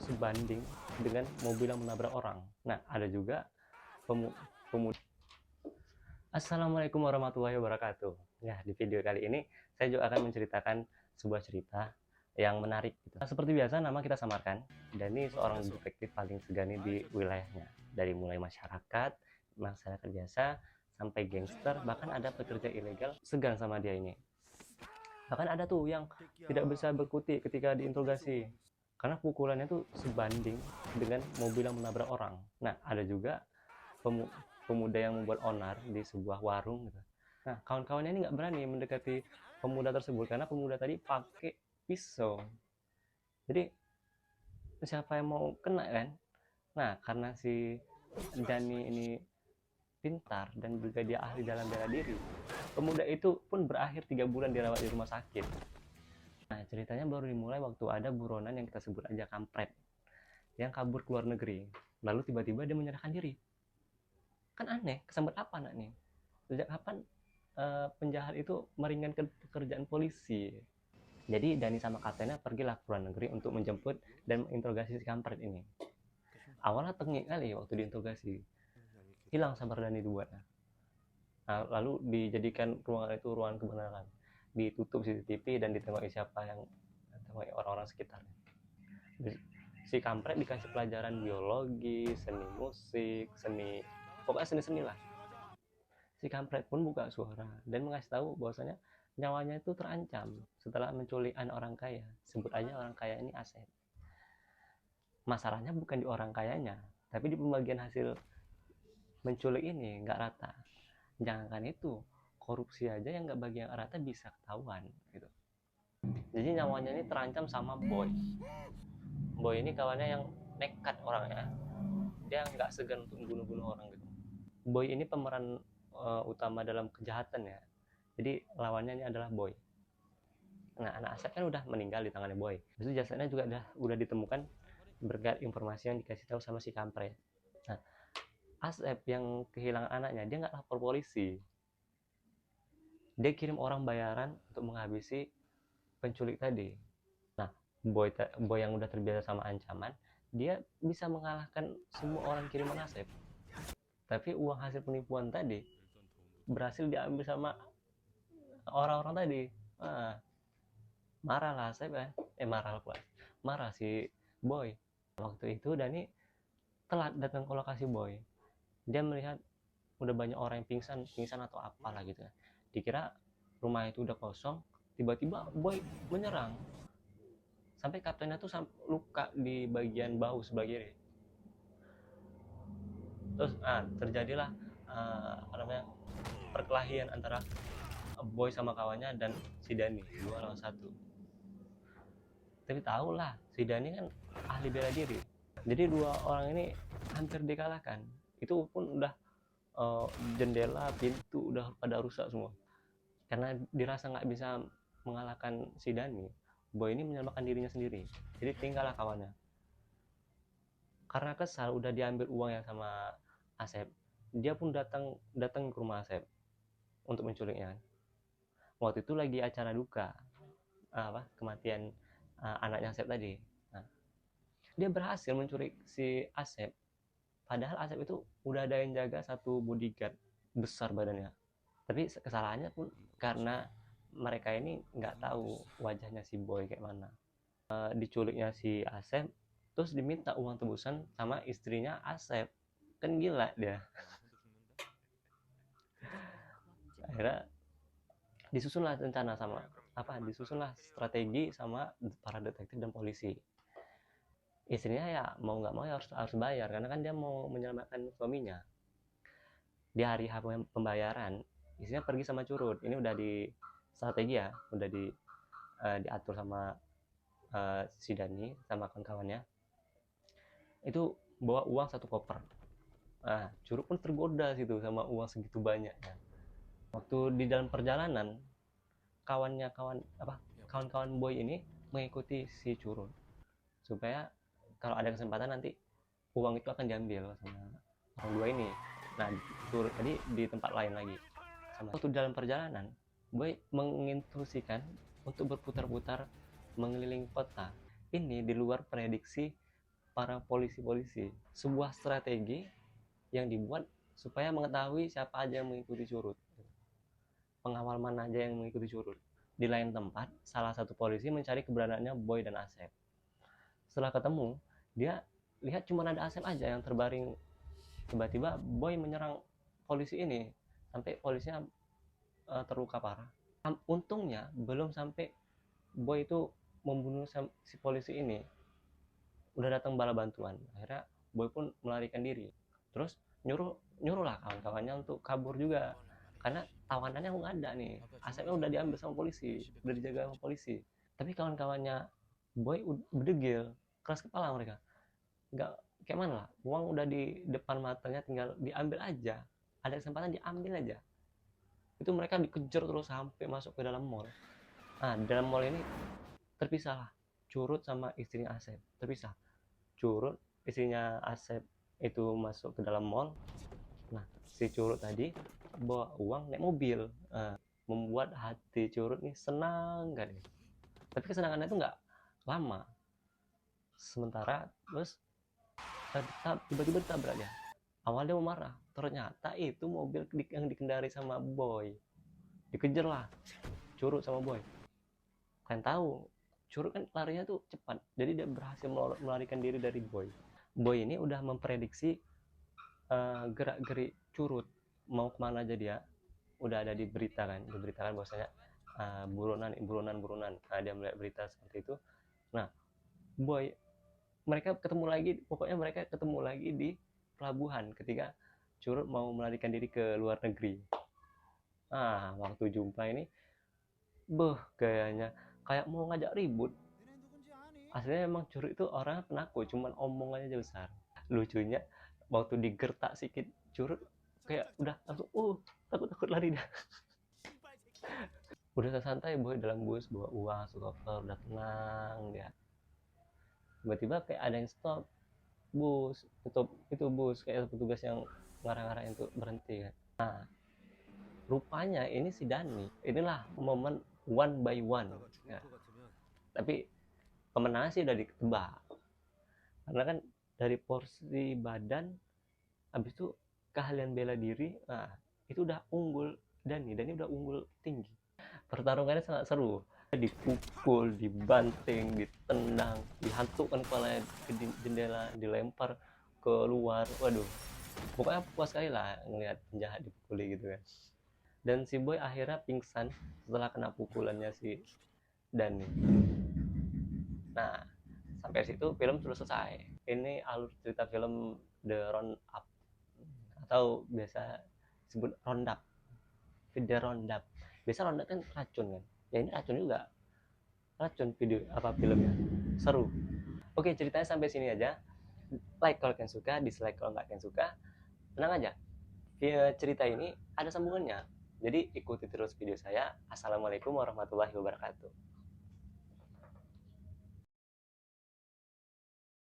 sebanding dengan mobil yang menabrak orang. Nah, ada juga pemuda. Assalamualaikum warahmatullahi wabarakatuh. Ya, di video kali ini saya juga akan menceritakan sebuah cerita yang menarik gitu. Seperti biasa, nama kita samarkan. Dan ini seorang detektif paling segani di wilayahnya. Dari mulai masyarakat biasa, sampai gangster, bahkan ada pekerja ilegal segan sama dia ini. Bahkan ada tuh yang tidak bisa berkutik ketika diinterogasi karena pukulannya tuh sebanding dengan mobil yang menabrak orang. Nah, ada juga pemuda yang membuat onar di sebuah warung gitu. Nah, kawan-kawannya ini nggak berani mendekati pemuda tersebut karena pemuda tadi pakai pisau. Jadi siapa yang mau kena kan? Nah, karena si Dani ini pintar dan juga dia ahli dalam bela diri, pemuda itu pun berakhir 3 bulan dirawat di rumah sakit. Nah, ceritanya baru dimulai waktu ada buronan yang kita sebut aja kampret yang kabur ke luar negeri. Lalu tiba-tiba dia menyerahkan diri. Kan aneh, kesambet apa anak nih? Sejak kapan penjahat itu meringankan pekerjaan polisi? Jadi Dani sama kaptennya pergilah ke luar negeri untuk menjemput dan menginterogasi si kampret ini. Awalnya tengik kali waktu diinterogasi. Hilang sabar Dani dibuatnya. Nah, lalu dijadikan ruangan itu ruangan kebenaran. Ditutup CCTV dan ditengok siapa yang tengok orang-orang sekitarnya. Si kampret dikasih pelajaran biologi, seni musik, pokoknya seni-seni lah. Si kampret pun buka suara dan mengasih tahu bahwasanya nyawanya itu terancam setelah menculik anak orang kaya. Sebut aja orang kaya ini Asep. Masalahnya bukan di orang kayanya, tapi di pembagian hasil menculik ini nggak rata. Jangankan itu, korupsi aja yang nggak bagi yang rata bisa ketahuan gitu. Jadi nyawanya ini terancam sama Boy. Boy ini kawannya yang nekat orangnya. Dia nggak segan untuk membunuh-bunuh orang gitu. Boy ini pemeran utama dalam kejahatan ya. Jadi lawannya ini adalah Boy. Nah, anak Asep kan udah meninggal di tangannya Boy. Terus jasadnya juga udah ditemukan berkat informasi yang dikasih tahu sama si kampret. Nah, Asep yang kehilangan anaknya, dia nggak lapor polisi. Dia kirim orang bayaran untuk menghabisi penculik tadi. Nah, Boy yang udah terbiasa sama ancaman, dia bisa mengalahkan semua orang kiriman Asep. Tapi uang hasil penipuan tadi berhasil diambil sama orang-orang tadi. Nah, marah lah Asep kan. Marah si Boy. Waktu itu Dani telat datang ke lokasi Boy. Dia melihat udah banyak orang yang pingsan atau apalah gitu. Dikira rumah itu udah kosong, tiba-tiba Boy menyerang. Sampai kaptennya tuh luka di bagian bahu sebelah kiri. Terus terjadilah perkelahian antara Boy sama kawannya dan si Dani, 2 lawan 1. Tapi tahulah si Dani kan ahli bela diri. Jadi 2 orang ini hampir dikalahkan. Itu pun udah jendela, pintu udah pada rusak semua. Karena dirasa nggak bisa mengalahkan si Dani, Boy ini menyelamatkan dirinya sendiri. Jadi tinggallah kawannya. Karena kesal udah diambil uangnya sama Asep, dia pun datang ke rumah Asep untuk menculiknya. Waktu itu lagi acara duka kematian anaknya Asep tadi. Nah, dia berhasil menculik si Asep. Padahal Asep itu udah ada yang jaga 1 bodyguard besar badannya. Tapi kesalahannya pun karena mereka ini nggak tahu wajahnya si Boy kayak mana. Diculiknya si Asep, terus diminta uang tebusan sama istrinya Asep. Kan gila dia. Akhirnya disusunlah rencana disusunlah strategi sama para detektif dan polisi. Istrinya ya mau nggak mau ya harus bayar karena kan dia mau menyelamatkan suaminya. Di hari pembayaran, istrinya pergi sama curut. Ini udah di strategi ya, udah diatur sama si Dani sama kawan-kawannya. Itu bawa uang 1 koper. Curut pun tergoda situ sama uang segitu banyaknya. Waktu di dalam perjalanan, kawan-kawan Boy ini mengikuti si curut supaya kalau ada kesempatan nanti uang itu akan diambil sama orang 2 ini. Nah, curut tadi di tempat lain lagi. Waktu dalam perjalanan, Boy menginstruksikan untuk berputar-putar mengelilingi kota. Ini di luar prediksi para polisi-polisi, sebuah strategi yang dibuat supaya mengetahui siapa aja yang mengikuti curut, pengawal mana aja yang mengikuti curut. Di lain tempat, salah satu polisi mencari keberadaannya Boy dan Asep. Setelah ketemu, dia lihat cuma ada Asep aja yang terbaring. Tiba-tiba Boy menyerang polisi ini sampai polisinya terluka parah. Untungnya belum sampai Boy itu membunuh si polisi ini, udah datang bala bantuan. Akhirnya Boy pun melarikan diri, terus nyuruh lah kawan-kawannya untuk kabur juga, karena tawanannya nggak ada nih. Asepnya udah diambil sama polisi, udah dijaga sama polisi. Tapi kawan-kawannya Boy berdegil, keras kepala mereka. Nggak, kayak mana lah, uang udah di depan matanya, tinggal diambil aja, ada kesempatan diambil aja. Itu mereka dikejar terus sampai masuk ke dalam mall. Nah, di dalam mall ini terpisah lah, Curut sama istrinya Asep terpisah. Curut, istrinya Asep itu masuk ke dalam mall. Nah, si Curut tadi bawa uang naik mobil, membuat hati Curut nih senang kan. Tapi kesenangannya itu nggak lama. Sementara terus tiba-tiba ditabrak dia. Awalnya mau marah, ternyata itu mobil yang dikendari sama Boy. Dikejar lah Curut sama Boy. Kalian tahu, Curut kan larinya tuh cepat, jadi dia berhasil melarikan diri dari Boy. Boy ini udah memprediksi gerak-gerik Curut mau kemana aja dia. Udah ada diberitakan bahwasanya buronan. Nah, dia melihat berita seperti itu. Nah, Boy, mereka ketemu lagi di pelabuhan ketika Curut mau melarikan diri ke luar negeri. Nah, waktu jumpa ini, kayaknya kayak mau ngajak ribut. Aslinya emang Curut itu orang penakut, cuman omongannya aja besar. Lucunya waktu digertak sedikit Curut kayak udah langsung takut lari dah. Udah santai Boy dalam bus, bawa uang, koper, udah tenang dia. Tiba-tiba kayak ada yang stop bus, tutup itu bus, kayak petugas yang ngarang-ngarang untuk berhenti kan. Nah, rupanya ini si Dani. Inilah momen one by one ya. Tapi pemenangnya sih udah ditebak, karena kan dari porsi badan, habis itu keahlian bela diri, nah itu udah unggul Dani udah unggul tinggi. Pertarungannya sangat seru, dipukul, dibanting, ditendang, dihantukkan kepalanya ke jendela, dilempar keluar. Waduh, pokoknya puas sekali lah ngelihat penjahat dipukuli gitu kan. Dan si Boy akhirnya pingsan setelah kena pukulannya si Dani. Nah, sampai situ film sudah selesai. Ini alur cerita film The Roundup, atau biasa disebut Roundup. The Roundup. Biasa Roundup kan racun kan. Ya ini racun juga. Racun filmnya. Seru. Oke, ceritanya sampai sini aja. Like kalau kalian suka, dislike kalau nggak kalian suka. Tenang aja. Cerita ini ada sambungannya. Jadi ikuti terus video saya. Assalamualaikum warahmatullahi wabarakatuh.